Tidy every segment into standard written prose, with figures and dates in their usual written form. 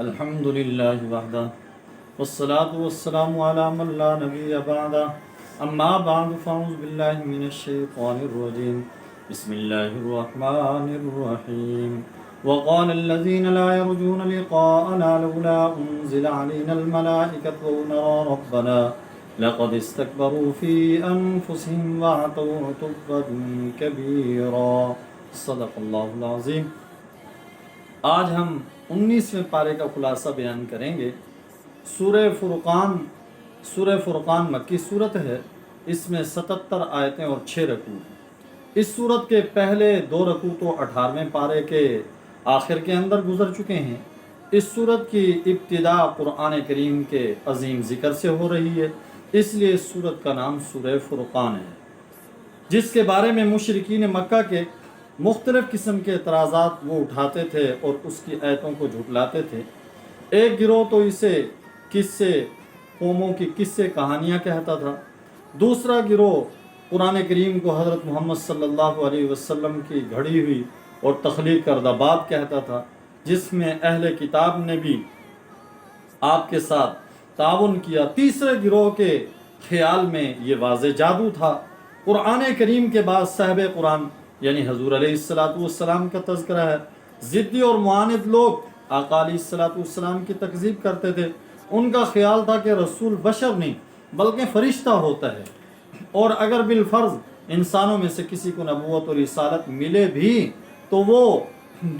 الحمد للہ وحدہ والصلاة والسلام علی من لا نبی بعدہ اما بعد فاعوذ باللہ من الشیطان الرجیم بسم اللہ الرحمن الرحیم وقال الذين لا يرجون لقاءنا لولا انزل علينا الملائكة ونرى ربنا لقد استكبروا في انفسهم وعتوا عتوا كبيرا صدق اللہ العظیم۔ آج ہم 19ویں پارے کا خلاصہ بیان کریں گے۔ سورہ فرقان مکی صورت ہے، اس میں 77 آیتیں اور 6 رکوع ہیں۔ اس صورت کے پہلے 2 رکوع تو 18ویں پارے کے آخر کے اندر گزر چکے ہیں۔ اس صورت کی ابتدا قرآن کریم کے عظیم ذکر سے ہو رہی ہے، اس لیے اس صورت کا نام سورہ فرقان ہے، جس کے بارے میں مشرکین مکہ کے مختلف قسم کے اعتراضات وہ اٹھاتے تھے اور اس کی آیتوں کو جھٹلاتے تھے۔ ایک گروہ تو اسے قوموں کی قصے کہانیاں کہتا تھا، دوسرا گروہ قرآن کریم کو حضرت محمد صلی اللہ علیہ وسلم کی گھڑی ہوئی اور تخلیق کردہ بات کہتا تھا، جس میں اہل کتاب نے بھی آپ کے ساتھ تعاون کیا۔ تیسرے گروہ کے خیال میں یہ واضح جادو تھا۔ قرآن کریم کے بعد صاحب قرآن یعنی حضور علیہ السلام کا تذکرہ ہے۔ ضدی اور معاند لوگ آقا علیہ السلام کی تکذیب کرتے تھے۔ ان کا خیال تھا کہ رسول بشر نہیں بلکہ فرشتہ ہوتا ہے، اور اگر بالفرض انسانوں میں سے کسی کو نبوت اور رسالت ملے بھی تو وہ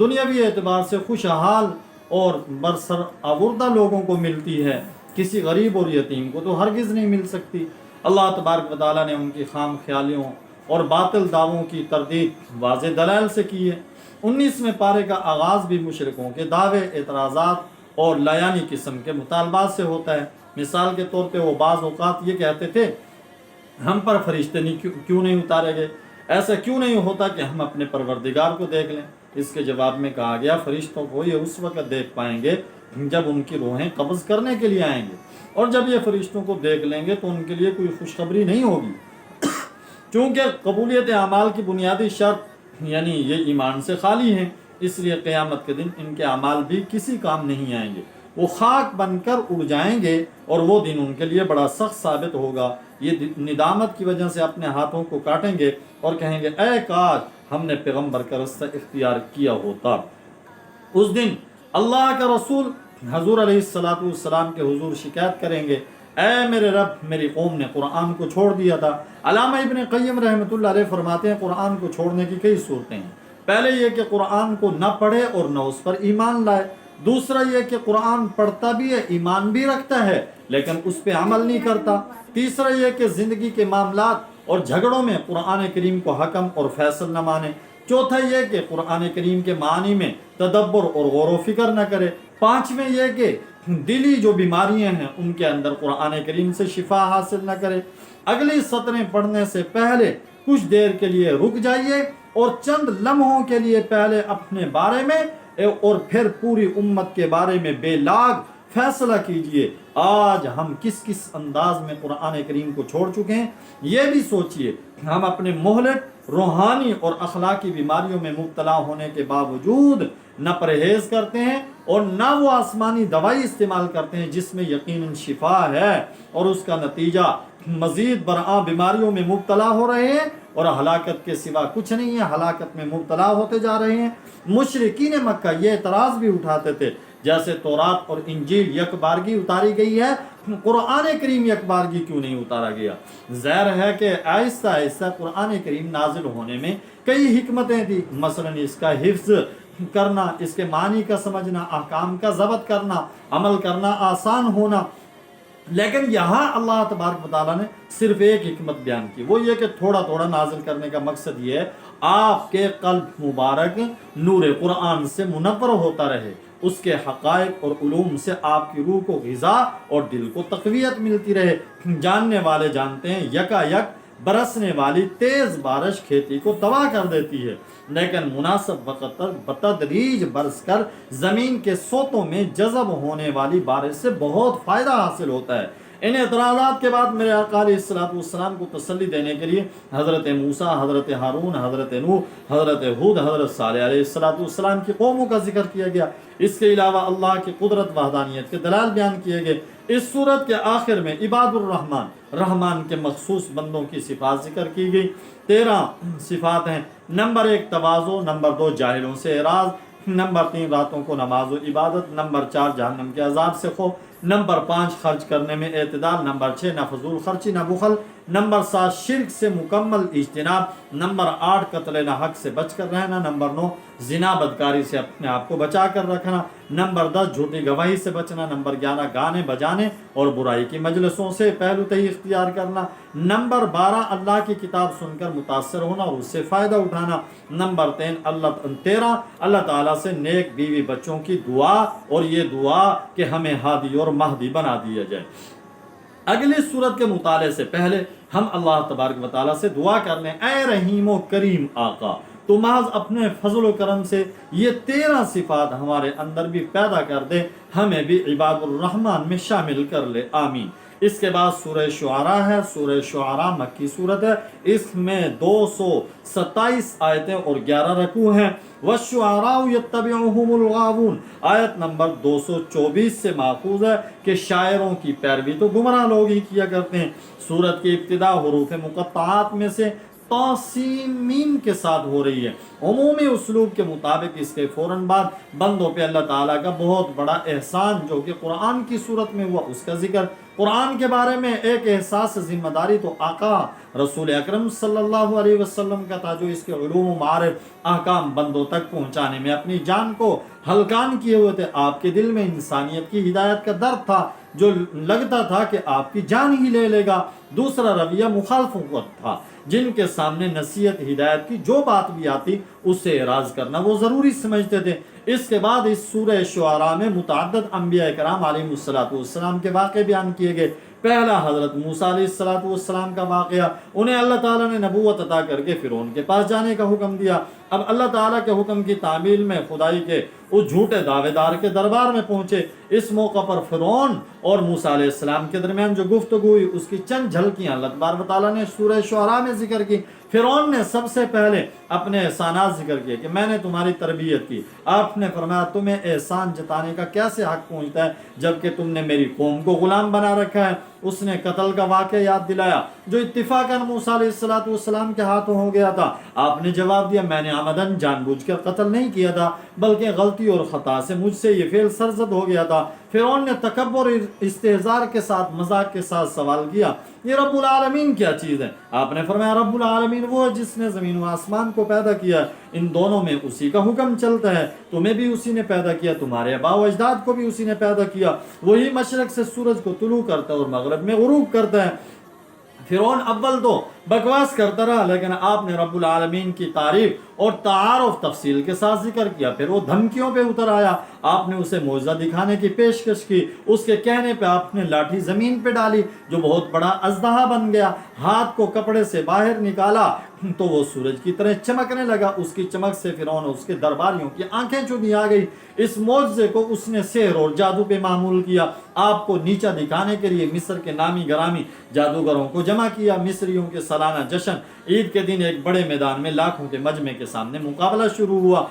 دنیاوی اعتبار سے خوشحال اور برسر آوردہ لوگوں کو ملتی ہے، کسی غریب اور یتیم کو تو ہرگز نہیں مل سکتی۔ اللہ تبارک و تعالیٰ نے ان کی خام خیالیوں اور باطل دعووں کی تردید واضح دلائل سے کی ہے۔ 19ویں پارے کا آغاز بھی مشرکوں کے دعوے، اعتراضات اور لایانی قسم کے مطالبات سے ہوتا ہے۔ مثال کے طور پہ وہ بعض اوقات یہ کہتے تھے، ہم پر فرشتے کیوں نہیں اتارے گئے، ایسا کیوں نہیں ہوتا کہ ہم اپنے پروردگار کو دیکھ لیں۔ اس کے جواب میں کہا گیا، فرشتوں کو یہ اس وقت دیکھ پائیں گے جب ان کی روحیں قبض کرنے کے لیے آئیں گے، اور جب یہ فرشتوں کو دیکھ لیں گے تو ان کے لیے کوئی خوشخبری نہیں ہوگی، چونکہ قبولیت اعمال کی بنیادی شرط یعنی یہ ایمان سے خالی ہیں، اس لیے قیامت کے دن ان کے اعمال بھی کسی کام نہیں آئیں گے، وہ خاک بن کر اڑ جائیں گے، اور وہ دن ان کے لیے بڑا سخت ثابت ہوگا۔ یہ ندامت کی وجہ سے اپنے ہاتھوں کو کاٹیں گے اور کہیں گے، اے کاش ہم نے پیغمبر کا رستہ اختیار کیا ہوتا۔ اس دن اللہ کا رسول حضور علیہ السلام کے حضور شکایت کریں گے، اے میرے رب، میری قوم نے قرآن کو چھوڑ دیا تھا۔ علامہ ابن قیم رحمۃ اللہ علیہ فرماتے ہیں، قرآن کو چھوڑنے کی کئی صورتیں ہیں۔ پہلے یہ کہ قرآن کو نہ پڑھے اور نہ اس پر ایمان لائے، دوسرا یہ کہ قرآن پڑھتا بھی ہے، ایمان بھی رکھتا ہے، لیکن اس پہ عمل نہیں کرتا، تیسرا یہ کہ زندگی کے معاملات اور جھگڑوں میں قرآن کریم کو حکم اور فیصل نہ مانے، چوتھا یہ کہ قرآن کریم کے معنی میں تدبر اور غور و فکر نہ کرے، پانچویں یہ کہ دلی جو بیماریاں ہیں ان کے اندر قرآن کریم سے شفا حاصل نہ کرے۔ اگلی سطریں پڑھنے سے پہلے کچھ دیر کے لیے رک جائیے اور چند لمحوں کے لیے پہلے اپنے بارے میں اور پھر پوری امت کے بارے میں بے لاگ فیصلہ کیجئے۔ آج ہم کس کس انداز میں قرآن کریم کو چھوڑ چکے ہیں، یہ بھی سوچئے۔ ہم اپنے مہلک روحانی اور اخلاقی بیماریوں میں مبتلا ہونے کے باوجود نہ پرہیز کرتے ہیں اور نہ وہ آسمانی دوائی استعمال کرتے ہیں جس میں یقیناً شفا ہے، اور اس کا نتیجہ مزید برآں بیماریوں میں مبتلا ہو رہے ہیں اور ہلاکت کے سوا کچھ نہیں ہے، ہلاکت میں مبتلا ہوتے جا رہے ہیں۔ مشرکین مکہ یہ اعتراض بھی اٹھاتے تھے، جیسے تورات اور انجیل یک بارگی اتاری گئی ہے، قرآن کریم یک بارگی کیوں نہیں اتارا گیا؟ ظاہر ہے کہ آہستہ آہستہ قرآن کریم نازل ہونے میں کئی حکمتیں تھیں، مثلا اس کا حفظ کرنا، اس کے معنی کا سمجھنا، احکام کا ضبط کرنا، عمل کرنا آسان ہونا، لیکن یہاں اللہ تبارک و تعالیٰ نے صرف ایک حکمت بیان کی، وہ یہ کہ تھوڑا تھوڑا نازل کرنے کا مقصد یہ ہے آپ کے قلب مبارک نور قرآن سے منور ہوتا رہے، اس کے حقائق اور علوم سے آپ کی روح کو غذا اور دل کو تقویت ملتی رہے۔ جاننے والے جانتے ہیں یکا یک برسنے والی تیز بارش کھیتی کو تباہ کر دیتی ہے، لیکن مناسب وقت پر بتدریج برس کر زمین کے سوتوں میں جذب ہونے والی بارش سے بہت فائدہ حاصل ہوتا ہے۔ ان اعتراضات کے بعد میرے آقا علیہ الصلوۃ والسلام کو تسلی دینے کے لیے حضرت موسیٰ، حضرت ہارون، حضرت نوح، حضرت ہود، حضرت صالح علیہ الصلوۃ والسلام کی قوموں کا ذکر کیا گیا۔ اس کے علاوہ اللہ کی قدرت وحدانیت کے دلائل بیان کیے گئے۔ اس صورت کے آخر میں عباد الرحمن، رحمان کے مخصوص بندوں کی صفات ذکر کی گئی۔ 13 صفات ہیں۔ نمبر 1 تواضع، نمبر 2 جاہلوں سے اعراض، نمبر 3 راتوں کو نماز و عبادت، نمبر 4 جہنم کے عذاب سے خوف، نمبر 5 خرچ کرنے میں اعتدال، نمبر 6 نہ فضول خرچی نہ بخل، نمبر 7 شرک سے مکمل اجتناب، نمبر 8 قتل نہ حق سے بچ کر رہنا، نمبر 9 زنا بدکاری سے اپنے آپ کو بچا کر رکھنا، نمبر 10 جھوٹی گواہی سے بچنا، نمبر 11 گانے بجانے اور برائی کی مجلسوں سے پہلو تہی اختیار کرنا، نمبر 12 اللہ کی کتاب سن کر متاثر ہونا اور اس سے فائدہ اٹھانا، نمبر 13 اللہ تعالیٰ سے نیک بیوی بچوں کی دعا، اور یہ دعا کہ ہمیں ہادی اور مہدی بنا دیا جائے۔ اگلی صورت کے مطالعے سے پہلے ہم اللہ تبارک و تعالیٰ سے دعا کر لیں، اے رحیم و کریم آقا، تو محض اپنے فضل و کرم سے یہ 13 صفات ہمارے اندر بھی پیدا کر دے، ہمیں بھی عباد الرحمن میں شامل کر لے، آمین۔ اس کے بعد سورہ شعراء ہے۔ سورہ شعراء مکی صورت ہے، اس میں 227 آیتیں اور 11 رکوع ہیں۔ وَالشُّعَرَاءُ يَتَّبِعُهُمُ الْغَاوُونَ آیت نمبر 224 سے ماخوذ ہے کہ شاعروں کی پیروی تو گمراہ لوگ ہی کیا کرتے ہیں۔ سورت کی ابتدا حروف مقطعات میں سے توسین کے ساتھ ہو رہی ہے۔ عمومی اسلوب کے مطابق اس کے فوراً بعد بندوں پہ اللہ تعالیٰ کا بہت بڑا احسان جو کہ قرآن کی صورت میں ہوا اس کا ذکر۔ قرآن کے بارے میں ایک احساس ذمہ داری تو آقا رسول اکرم صلی اللہ علیہ وسلم کا تھا، جو اس کے علوم و معارف احکام بندوں تک پہنچانے میں اپنی جان کو ہلکان کیے ہوئے تھے۔ آپ کے دل میں انسانیت کی ہدایت کا درد تھا، جو لگتا تھا کہ آپ کی جان ہی لے لے گا۔ دوسرا رویہ مخالفوں کا تھا، جن کے سامنے نصیحت ہدایت کی جو بات بھی آتی اس سے اعراض کرنا وہ ضروری سمجھتے تھے۔ اس کے بعد اس سورہ شعراء میں متعدد انبیاء کرام علیہ السلام کے واقعے بیان کیے گئے۔ پہلا حضرت موسیٰ علیہ السلام کا واقعہ، انہیں اللہ تعالیٰ نے نبوت عطا کر کے فرعون کے پاس جانے کا حکم دیا۔ اب اللہ تعالیٰ کے حکم کی تعمیل میں خدائی کے اس جھوٹے دعوے دار کے دربار میں پہنچے۔ اس موقع پر فرعون اور موسیٰ علیہ السلام کے درمیان جو گفتگو ہوئی اس کی چند جھلکیاں اللہ تبارک و تعالیٰ نے سورہ شعراء میں ذکر کی۔ فرعون نے سب سے پہلے اپنے احسانات ذکر کیے کہ میں نے تمہاری تربیت کی۔ آپ نے فرمایا تمہیں احسان جتانے کا کیسے حق پہنچتا ہے جبکہ تم نے میری قوم کو غلام بنا رکھا ہے۔ اس نے قتل کا واقعہ یاد دلایا جو اتفاقاً موسیٰ علیہ السلام کے ہاتھوں ہو گیا تھا۔ آپ نے جواب دیا میں نے عمدن جان بوجھ کر قتل نہیں کیا تھا بلکہ غلطی اور خطا سے مجھ سے یہ فعل سرزد ہو گیا تھا۔ فرعون نے تکبر اور استہزار کے ساتھ مذاق کے ساتھ سوال کیا یہ رب العالمین کیا چیز ہے؟ آپ نے فرمایا رب العالمین وہ ہے جس نے زمین و آسمان کو پیدا کیا، ان دونوں میں اسی کا حکم چلتا ہے، تمہیں بھی اسی نے پیدا کیا، تمہارے آباء و اجداد کو بھی اسی نے پیدا کیا، وہی مشرق سے سورج کو طلوع کرتا ہے اور مغرب میں غروب کرتا ہے۔ فرعون اول تو بکواس کرتا رہا لیکن آپ نے رب العالمین کی تعریف اور تعارف تفصیل کے ساتھ ذکر کیا۔ پھر وہ دھمکیوں پہ اتر آیا، آپ نے اسے معجزہ دکھانے کی پیشکش کی۔ اس کے کہنے پہ آپ نے لاٹھی زمین پہ ڈالی جو بہت بڑا اژدہا بن گیا۔ ہاتھ کو کپڑے سے باہر نکالا تو وہ سورج کی طرح چمکنے لگا۔ اس کی چمک سے فرعون اور اس کے درباریوں کی آنکھیں چوندھی آ گئی۔ اس معجزے کو اس نے سحر اور جادو پہ معمول کیا۔ آپ کو نیچا دکھانے کے لیے مصر کے نامی گرامی جادوگروں کو جمع کیا۔ مصریوں کے سالانہ جشن عید کے دن ایک بڑے میدان میں لاکھوں کے مجمع کے سامنے مقابلہ شروع ہوا۔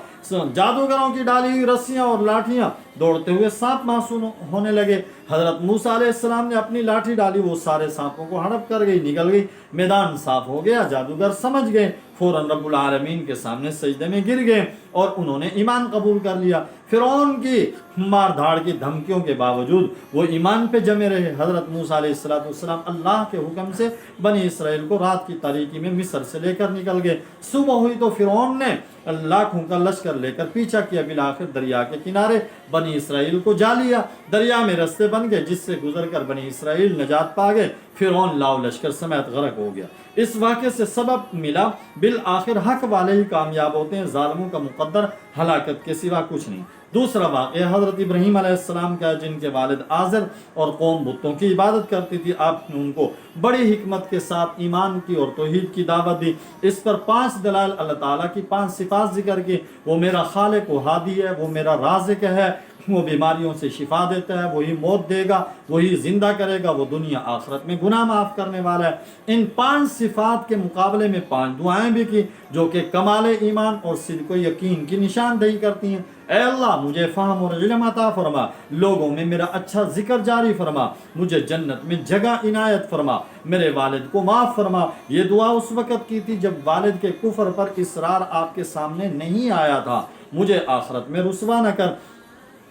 جادوگروں کی ڈالی ہوئی رسیاں اور لاٹھیاں دوڑتے ہوئے سانپ محسوس ہونے لگے۔ حضرت موسیٰ علیہ السلام نے اپنی لاٹھی ڈالی، وہ سارے سانپوں کو ہڑپ کر گئی، نکل گئی، میدان صاف ہو گیا۔ جادوگر سمجھ گئے، فوراً رب العالمین کے سامنے سجدے میں گر گئے اور انہوں نے ایمان قبول کر لیا۔ فرعون کی مار دھاڑ کی دھمکیوں کے باوجود وہ ایمان پہ جمے رہے۔ حضرت موسیٰ علیہ السلام اللہ کے حکم سے بنی اسرائیل کو رات کی تاریکی میں مصر سے لے کر نکل گئے۔ صبح ہوئی تو فرعون نے لاکھوں کا لشکر لے کر پیچھا کیا، بالآخر دریا کے کنارے بنی اسرائیل کو جا لیا۔ دریا میں رستے بن گئے جس سے گزر کر بنی اسرائیل نجات پا گئے۔ فرعون لاؤ لشکر سمیت غرق ہو گیا۔ اس واقعے سے سبب ملا بالآخر حق والے ہی کامیاب ہوتے ہیں، ظالموں کا مقدر ہلاکت کے سوا کچھ نہیں۔ دوسرا واقعہ حضرت ابراہیم علیہ السلام کا، جن کے والد آزر اور قوم بتوں کی عبادت کرتی تھی، آپ نے ان کو بڑی حکمت کے ساتھ ایمان کی اور توحید کی دعوت دی۔ اس پر 5 دلائل اللہ تعالیٰ کی 5 صفات ذکر کی۔ وہ میرا خالق و ہادی ہے، وہ میرا رازق ہے، وہ بیماریوں سے شفا دیتا ہے، وہی موت دے گا، وہی زندہ کرے گا، وہ دنیا آخرت میں گناہ معاف کرنے والا ہے۔ ان 5 صفات کے مقابلے میں 5 دعائیں بھی کی جو کہ کمال ایمان اور صدق و یقین کی نشاندہی کرتی ہیں۔ اے اللہ مجھے فہم اور علم عطا فرما، لوگوں میں میرا اچھا ذکر جاری فرما، مجھے جنت میں جگہ عنایت فرما، میرے والد کو معاف فرما۔ یہ دعا اس وقت کی تھی جب والد کے کفر پر اصرار آپ کے سامنے نہیں آیا تھا۔ مجھے آخرت میں رسوا نہ کر۔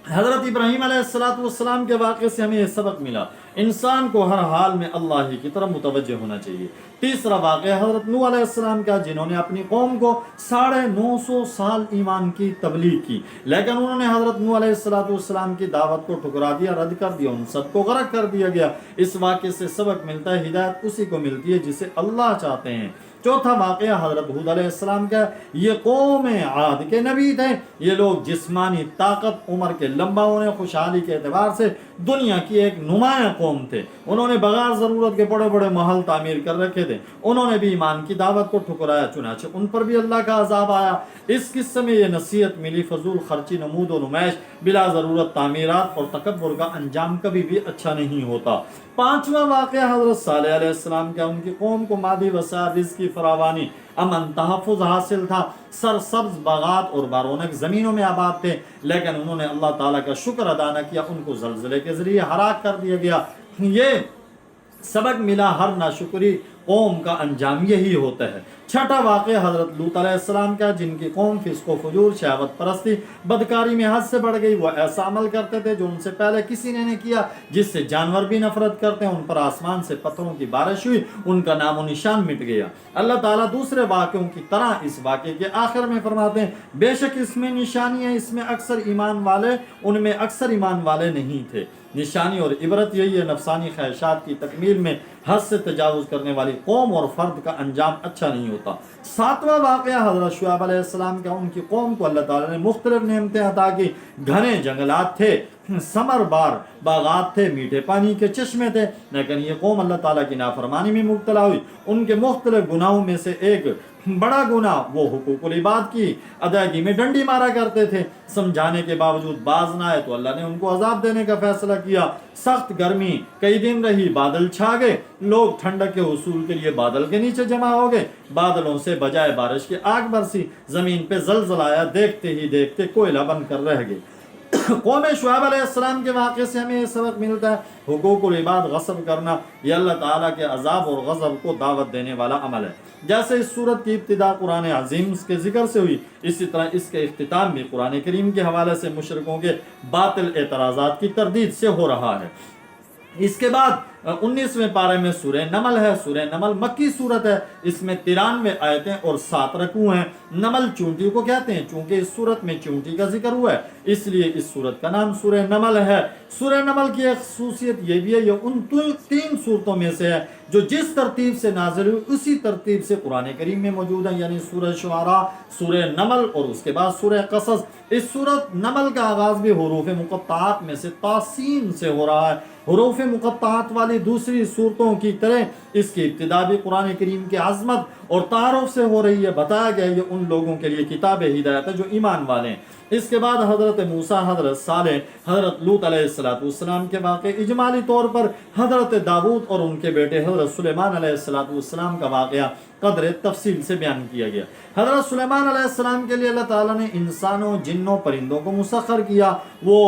حضرت ابراہیم علیہ السلام کے واقعے سے ہمیں یہ سبق ملا، انسان کو ہر حال میں اللہ ہی کی طرف متوجہ ہونا چاہیے۔ تیسرا واقعہ حضرت نوح علیہ السلام کا، جنہوں نے اپنی قوم کو 950 سال ایمان کی تبلیغ کی، لیکن انہوں نے حضرت نوح علیہ السلام کی دعوت کو ٹھکرا دیا، رد کر دیا، ان سب کو غرق کر دیا گیا۔ اس واقعے سے سبق ملتا ہے ہدایت اسی کو ملتی ہے جسے اللہ چاہتے ہیں۔ چوتھا واقعہ حضرت ہود علیہ السلام کا، یہ قوم عاد کے نبی تھے۔ یہ لوگ جسمانی طاقت، عمر کے لمبا ہونے، خوشحالی کے اعتبار سے دنیا کی ایک نمایاں قوم تھے۔ انہوں نے بغیر ضرورت کے بڑے بڑے محل تعمیر کر رکھے تھے۔ انہوں نے بھی ایمان کی دعوت کو ٹھکرایا، چنانچہ ان پر بھی اللہ کا عذاب آیا۔ اس قصے میں یہ نصیحت ملی، فضول خرچی، نمود و نمائش، بلا ضرورت تعمیرات اور تکبر کا انجام کبھی بھی اچھا نہیں ہوتا۔ پانچواں واقعہ حضرت صالح علیہ السلام کا، ان کی قوم کو مادی وسائل، رزق کی فراوانی، امن، تحفظ حاصل تھا، سرسبز باغات اور بارونق زمینوں میں آباد تھے، لیکن انہوں نے اللہ تعالیٰ کا شکر ادا نہ کیا، ان کو زلزلے کے ذریعے ہلاک کر دیا گیا۔ یہ سبق ملا، ہر ناشکری قوم کا انجام یہی ہوتا ہے۔ چھٹا واقعہ حضرت لوط علیہ السلام کا، جن کی قوم فسق و فجور، شہوت پرستی، بدکاری میں حد سے بڑھ گئی۔ وہ ایسا عمل کرتے تھے جو ان سے پہلے کسی نے نہیں کیا، جس سے جانور بھی نفرت کرتے ہیں۔ ان پر آسمان سے پتھروں کی بارش ہوئی، ان کا نام و نشان مٹ گیا۔ اللہ تعالیٰ دوسرے واقعوں کی طرح اس واقعے کے آخر میں فرماتے ہیں، بے شک اس میں نشانی ہے، اس میں اکثر ایمان والے، ان میں اکثر ایمان والے نہیں تھے۔ نشانی اور عبرت یہی ہے، نفسانی خواہشات کی تکمیل میں حد سے تجاوز کرنے والی قوم اور فرد کا انجام اچھا نہیں ہوتا۔ ساتواں واقعہ حضرت شعیب علیہ السلام کا، ان کی قوم کو اللہ تعالیٰ نے مختلف نعمتیں عطا کی۔ گھنے جنگلات تھے، ثمر بار باغات تھے، میٹھے پانی کے چشمے تھے، لیکن یہ قوم اللہ تعالیٰ کی نافرمانی میں مبتلا ہوئی۔ ان کے مختلف گناہوں میں سے ایک بڑا گناہ، وہ حقوق العباد کی ادائیگی میں ڈنڈی مارا کرتے تھے۔ سمجھانے کے باوجود باز نہ آئے تو اللہ نے ان کو عذاب دینے کا فیصلہ کیا۔ سخت گرمی کئی دن رہی، بادل چھا گئے، لوگ ٹھنڈک کے حصول کے لیے بادل کے نیچے جمع ہو گئے، بادلوں سے بجائے بارش کے آگ برسی، زمین پہ زلزلہ آیا، دیکھتے ہی دیکھتے کوئلہ بن کر رہ گئے۔ قوم شعیب علیہ السلام کے واقعے سے ہمیں یہ سبق ملتا ہے، حقوق العباد غصب کرنا یہ اللہ تعالیٰ کے عذاب اور غضب کو دعوت دینے والا عمل ہے۔ جیسے اس سورت کی ابتدا قرآن عظیم کے ذکر سے ہوئی، اسی طرح اس کے اختتام بھی قرآن کریم کے حوالے سے مشرکوں کے باطل اعتراضات کی تردید سے ہو رہا ہے۔ اس کے بعد 19ویں پارے میں سورہ نمل ہے۔ سورہ نمل مکی سورت ہے، اس میں 93 آیتیں اور 7 رکوع ہیں۔ نمل چونٹی کو کہتے ہیں، چونکہ اس سورت میں چونٹی کا ذکر ہوا ہے اس لیے اس سورت کا نام سورہ نمل ہے۔ سورہ نمل کی ایک خصوصیت یہ بھی ہے، یہ ان 3 سورتوں میں سے ہے جو جس ترتیب سے نازل ہوئی اسی ترتیب سے قرآن کریم میں موجود ہیں، یعنی سورہ شعراء، سورہ نمل اور اس کے بعد سورہ قصص۔ اس سورت نمل کا آغاز بھی حروف مقطعات میں سے تاسین سے ہو رہا ہے۔ حروف مقطعات والی دوسری سورتوں کی طرح اس کی ابتدا بھی قرآن کریم کی عظمت اور تعارف سے ہو رہی ہے۔ بتایا گیا یہ ان لوگوں کے لیے کتاب ہدایت ہے جو ایمان والے ہیں۔ اس کے بعد حضرت موسیٰ، حضرت صالح، حضرت لوط علیہ السلام کے واقعے، اجمالی طور پر حضرت داؤد اور ان کے بیٹے حضرت سلیمان علیہ السلام کا واقعہ قدر تفصیل سے بیان کیا گیا۔ حضرت سلیمان علیہ السلام کے لیے اللہ تعالیٰ نے انسانوں، جنوں، پرندوں کو مسخر کیا۔ وہ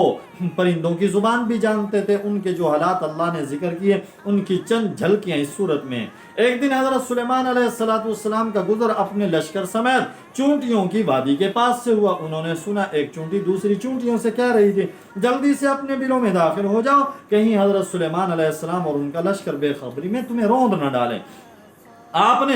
پرندوں کی زبان بھی جانتے تھے۔ ان کے جو حالات اللہ نے ذکر کیے ان کی چند جھلکیاں اس صورت میں۔ ایک دن حضرت سلیمان علیہ السلام کا گزر اپنے لشکر سمیت چونٹیوں کی وادی کے پاس سے ہوا۔ انہوں نے سنا ایک چونٹی دوسری چونٹیوں سے کہہ رہی تھی، جلدی سے اپنے بلوں میں داخل ہو جاؤ، کہیں حضرت سلیمان علیہ السلام اور ان کا لشکر بے خبری میں تمہیں روند نہ ڈالیں۔ آپ نے